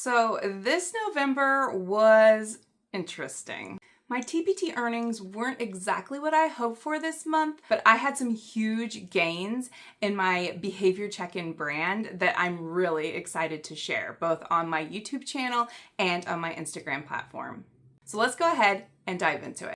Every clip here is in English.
So this November was interesting. My TPT earnings weren't exactly what I hoped for this month, but I had some huge gains in my behavior check-in brand that I'm really excited to share, both on my YouTube channel and on my Instagram platform. So let's go ahead and dive into it.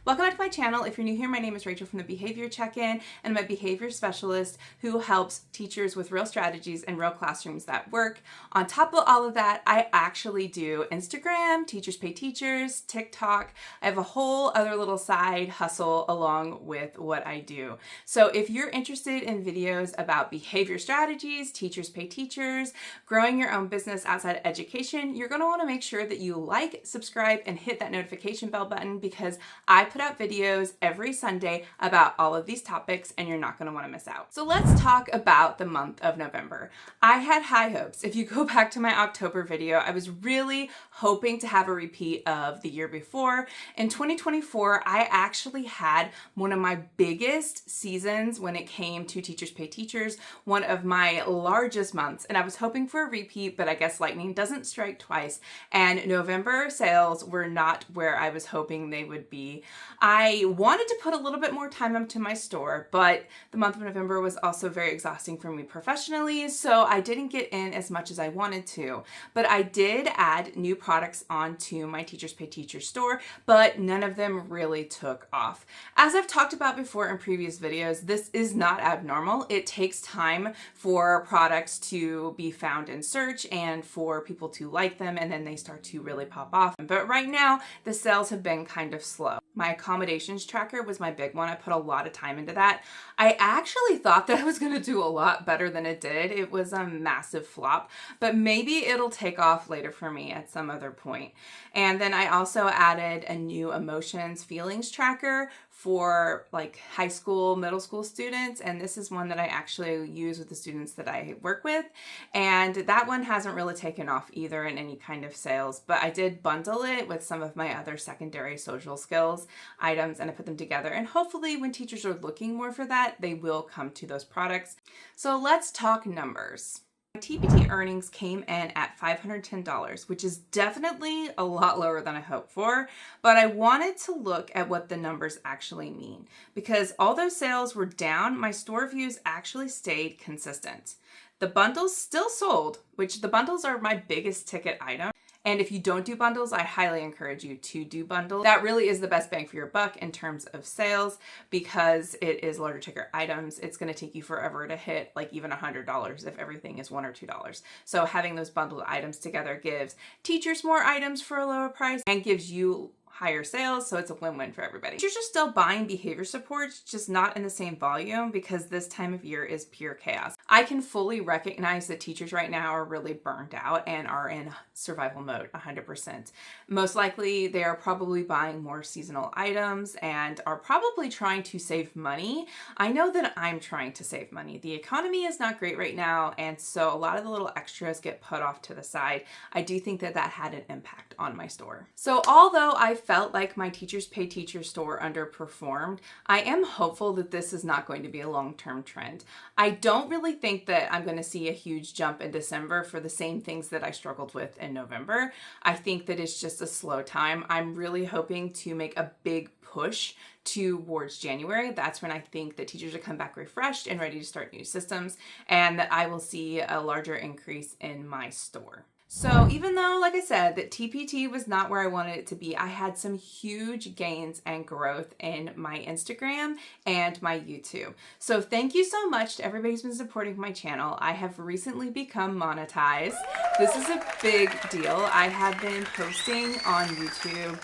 Welcome back to my channel. If you're new here, my name is Rachel from the Behavior Check-In, and I'm a behavior specialist who helps teachers with real strategies and real classrooms that work. On top of all of that, I actually do Instagram, Teachers Pay Teachers, TikTok. I have a whole other little side hustle along with what I do. So if you're interested in videos about behavior strategies, Teachers Pay Teachers, growing your own business outside of education, you're going to want to make sure that you like, subscribe, and hit that notification bell button because I put out videos every Sunday about all of these topics and you're not going to want to miss out. So let's talk about the month of November. I had high hopes. If you go back to my October video, I was really hoping to have a repeat of the year before. In 2024, I actually had one of my biggest seasons when it came to Teachers Pay Teachers, one of my largest months, and I was hoping for a repeat, but I guess lightning doesn't strike twice, and November sales were not where I was hoping they would be. I wanted to put a little bit more time into my store, but the month of November was also very exhausting for me professionally, so I didn't get in as much as I wanted to. But I did add new products onto my Teachers Pay Teachers store, but none of them really took off. As I've talked about before in previous videos, this is not abnormal. It takes time for products to be found in search and for people to like them, and then they start to really pop off. But right now, the sales have been kind of slow. My accommodations tracker was my big one. I put a lot of time into that. I actually thought that I was going to do a lot better than it did. It was a massive flop, but maybe it'll take off later for me at some other point. And then I also added a new emotions feelings tracker for like high school, middle school students. And this is one that I actually use with the students that I work with. And that one hasn't really taken off either in any kind of sales, but I did bundle it with some of my other secondary social skills items and I put them together. And hopefully when teachers are looking more for that, they will come to those products. So let's talk numbers. My TPT earnings came in at $510, which is definitely a lot lower than I hoped for, but I wanted to look at what the numbers actually mean. Because although sales were down, my store views actually stayed consistent. The bundles still sold, which the bundles are my biggest ticket item. And if you don't do bundles, I highly encourage you to do bundles. That really is the best bang for your buck in terms of sales because it is larger ticket items. It's going to take you forever to hit like even $100 if everything is $1 or $2. So having those bundled items together gives teachers more items for a lower price and gives you higher sales, so it's a win-win for everybody. Teachers are still buying behavior supports, just not in the same volume because this time of year is pure chaos. I can fully recognize that teachers right now are really burned out and are in survival mode 100%. Most likely they are probably buying more seasonal items and are probably trying to save money. I know that I'm trying to save money. The economy is not great right now, and so a lot of the little extras get put off to the side. I do think that that had an impact on my store. So although I felt like my Teachers Pay Teachers store underperformed, I am hopeful that this is not going to be a long-term trend. I don't really think that I'm going to see a huge jump in December for the same things that I struggled with in November. I think that it's just a slow time. I'm really hoping to make a big push towards January. That's when I think that teachers will come back refreshed and ready to start new systems, and that I will see a larger increase in my store. So even though, like I said, that TPT was not where I wanted it to be, I had some huge gains and growth in my Instagram and my YouTube. So thank you so much to everybody who's been supporting my channel. I have recently become monetized. This is a big deal. I have been posting on YouTube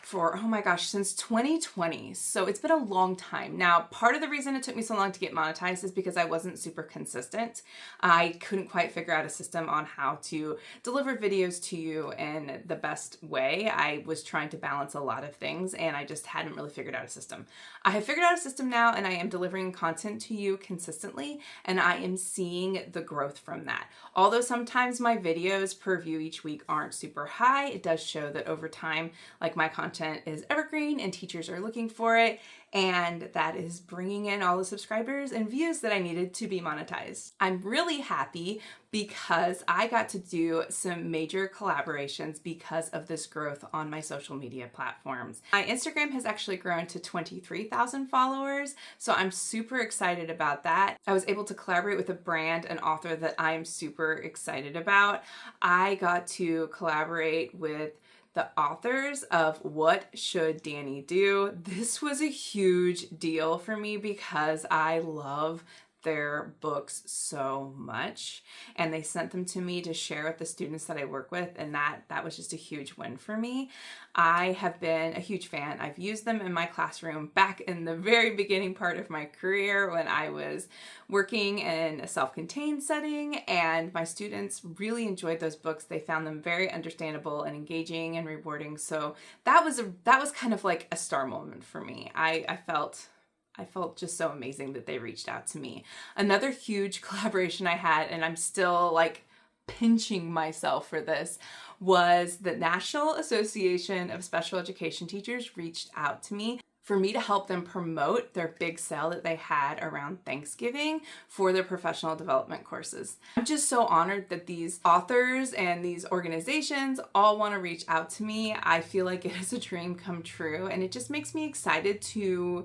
for, oh my gosh, since 2020. So it's been a long time. Now, part of the reason it took me so long to get monetized is because I wasn't super consistent. I couldn't quite figure out a system on how to deliver videos to you in the best way. I was trying to balance a lot of things and I just hadn't really figured out a system. I have figured out a system now and I am delivering content to you consistently and I am seeing the growth from that. Although sometimes my videos per view each week aren't super high, it does show that over time, like my content is evergreen and teachers are looking for it, and that is bringing in all the subscribers and views that I needed to be monetized. I'm really happy because I got to do some major collaborations because of this growth on my social media platforms. My Instagram has actually grown to 23,000 followers, so I'm super excited about that. I was able to collaborate with a brand, an author that I'm super excited about. I got to collaborate with the authors of What Should Danny Do? This was a huge deal for me because I love their books so much and they sent them to me to share with the students that I work with, and that was just a huge win for me. I have been a huge fan. I've used them in my classroom back in the very beginning part of my career when I was working in a self-contained setting, and my students really enjoyed those books. They found them very understandable and engaging and rewarding. So that was kind of like a star moment for me. I felt just so amazing that they reached out to me. Another huge collaboration I had, and I'm still like pinching myself for this, was the National Association of Special Education Teachers reached out to me for me to help them promote their big sale that they had around Thanksgiving for their professional development courses. I'm just so honored that these authors and these organizations all want to reach out to me. I feel like it is a dream come true, and it just makes me excited to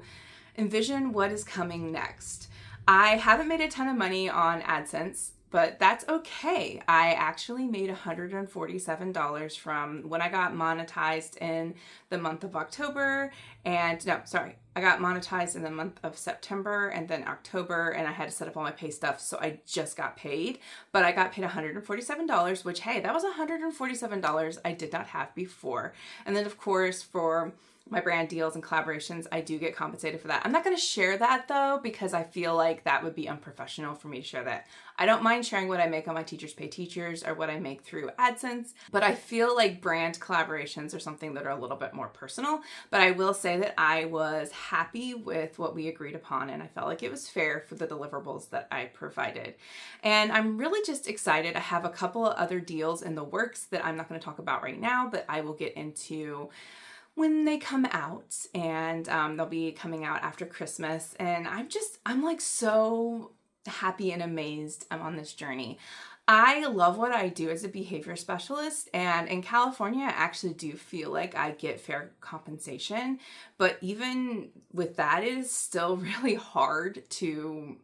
envision what is coming next. I haven't made a ton of money on AdSense, but that's okay. I actually made $147 from when I got monetized in the month of October, and no, sorry, I got monetized in the month of September and then October, and I had to set up all my pay stuff, so I just got paid, but I got paid $147, which, hey, that was $147 I did not have before. And then of course for my brand deals and collaborations, I do get compensated for that. I'm not going to share that though, because I feel like that would be unprofessional for me to share that. I don't mind sharing what I make on my Teachers Pay Teachers or what I make through AdSense, but I feel like brand collaborations are something that are a little bit more personal. But I will say that I was happy with what we agreed upon, and I felt like it was fair for the deliverables that I provided. And I'm really just excited. I have a couple of other deals in the works that I'm not going to talk about right now, but I will get into when they come out, and they'll be coming out after Christmas. And I'm like so happy and amazed I'm on this journey. I love what I do as a behavior specialist, and in California, I actually do feel like I get fair compensation, but even with that, it is still really hard to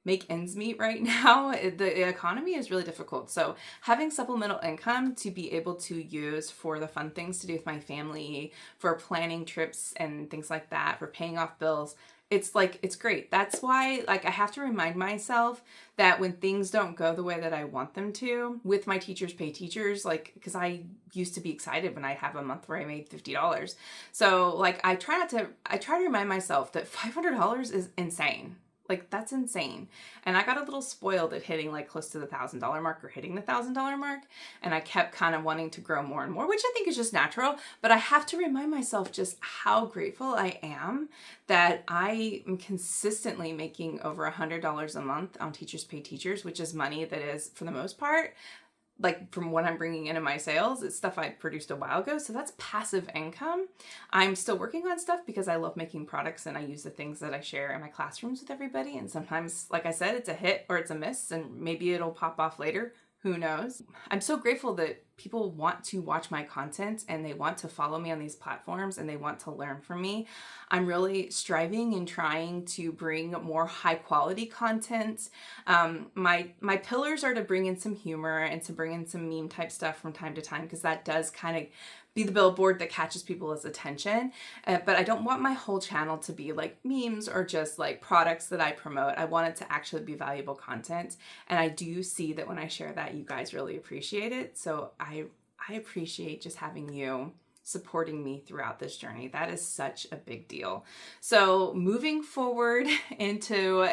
make ends meet right now. The economy is really difficult. So having supplemental income to be able to use for the fun things to do with my family, for planning trips and things like that, for paying off bills, it's great. That's why I have to remind myself that when things don't go the way that I want them to with my Teachers Pay Teachers, because I used to be excited when I have a month where I made $50. So I try to remind myself that $500 is insane. That's insane. And I got a little spoiled at hitting close to the $1,000 mark or hitting the $1,000 mark. And I kept kind of wanting to grow more and more, which I think is just natural. But I have to remind myself just how grateful I am that I am consistently making over $100 a month on Teachers Pay Teachers, which is money that is, for the most part, from what I'm bringing into my sales. It's stuff I produced a while ago. So that's passive income. I'm still working on stuff because I love making products and I use the things that I share in my classrooms with everybody. And sometimes, like I said, it's a hit or it's a miss, and maybe it'll pop off later. Who knows? I'm so grateful that people want to watch my content and they want to follow me on these platforms and they want to learn from me. I'm really striving and trying to bring more high quality content. My pillars are to bring in some humor and to bring in some meme type stuff from time to time, because that does kind of be the billboard that catches people's attention. But I don't want my whole channel to be memes or just products that I promote. I want it to actually be valuable content. And I do see that when I share that, you guys really appreciate it. So I appreciate just having you supporting me throughout this journey. That is such a big deal. So moving forward into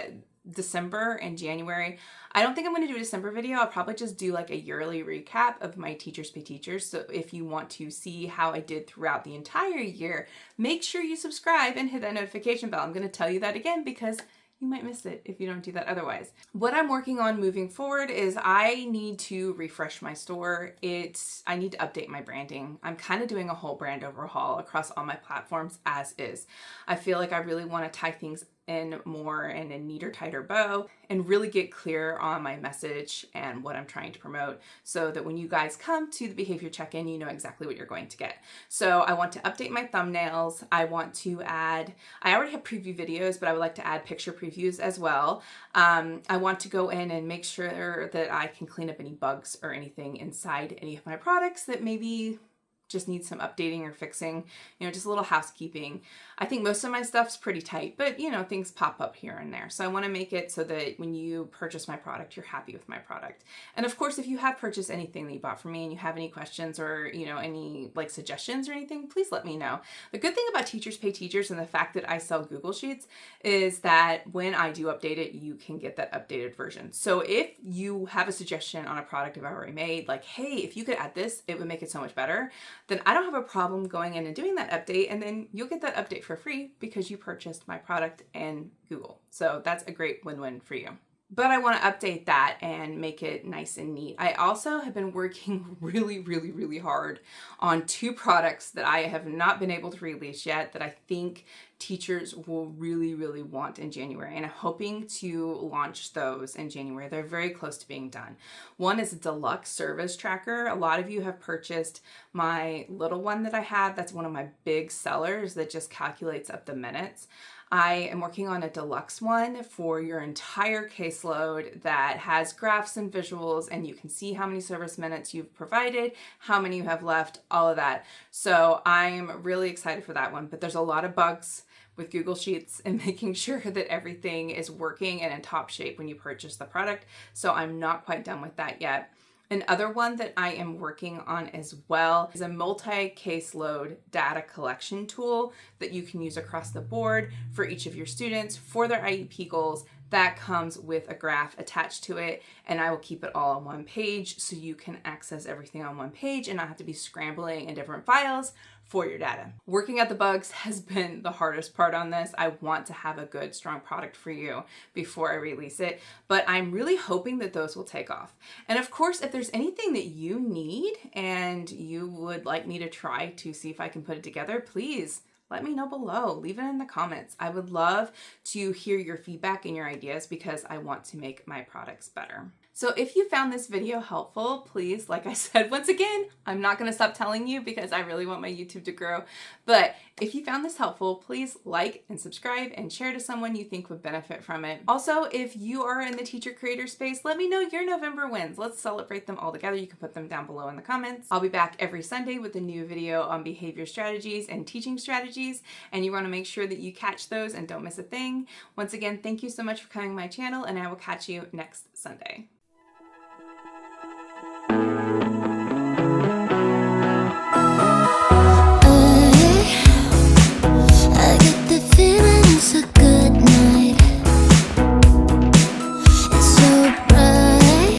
December and January, I don't think I'm going to do a December video. I'll probably just do like a yearly recap of my Teachers Pay Teachers. So if you want to see how I did throughout the entire year, make sure you subscribe and hit that notification bell. I'm going to tell you that again because you might miss it if you don't do that otherwise. What I'm working on moving forward is I need to refresh my store. I need to update my branding. I'm kind of doing a whole brand overhaul across all my platforms as is. I feel like I really want to tie things in more in a neater, tighter bow and really get clear on my message and what I'm trying to promote so that when you guys come to the behavior check-in, you know exactly what you're going to get. So I want to update my thumbnails. I want to add, I already have preview videos, but I would like to add picture previews as well. I want to go in and make sure that I can clean up any bugs or anything inside any of my products that maybe just need some updating or fixing, just a little housekeeping. I think most of my stuff's pretty tight, but things pop up here and there. So I want to make it so that when you purchase my product, you're happy with my product. And of course, if you have purchased anything that you bought from me and you have any questions or, any like suggestions or anything, please let me know. The good thing about Teachers Pay Teachers and the fact that I sell Google Sheets is that when I do update it, you can get that updated version. So if you have a suggestion on a product I've already made, like, hey, if you could add this, it would make it so much better, then I don't have a problem going in and doing that update, and then you'll get that update for free because you purchased my product in Google. So that's a great win-win for you. But I want to update that and make it nice and neat. I also have been working really hard on 2 products that I have not been able to release yet that I think teachers will really want in January. And I'm hoping to launch those in January. They're very close to being done. One is a deluxe service tracker. A lot of you have purchased my little one that I have. That's one of my big sellers that just calculates up the minutes. I am working on a deluxe one for your entire caseload that has graphs and visuals, and you can see how many service minutes you've provided, how many you have left, all of that. So I'm really excited for that one, but there's a lot of bugs with Google Sheets and making sure that everything is working and in top shape when you purchase the product. So I'm not quite done with that yet. Another one that I am working on as well is a multi-caseload data collection tool that you can use across the board for each of your students for their IEP goals. That comes with a graph attached to it, and I will keep it all on one page so you can access everything on one page and not have to be scrambling in different files for your data. Working out the bugs has been the hardest part on this. I want to have a good, strong product for you before I release it, but I'm really hoping that those will take off. And of course, if there's anything that you need and you would like me to try to see if I can put it together, please let me know below. Leave it in the comments. I would love to hear your feedback and your ideas because I want to make my products better. So if you found this video helpful, please, like I said, once again, I'm not going to stop telling you because I really want my YouTube to grow. But if you found this helpful, please like and subscribe and share to someone you think would benefit from it. Also, if you are in the teacher creator space, let me know your November wins. Let's celebrate them all together. You can put them down below in the comments. I'll be back every Sunday with a new video on behavior strategies and teaching strategies, and you want to make sure that you catch those and don't miss a thing. Once again, thank you so much for coming to my channel, and I will catch you next Sunday.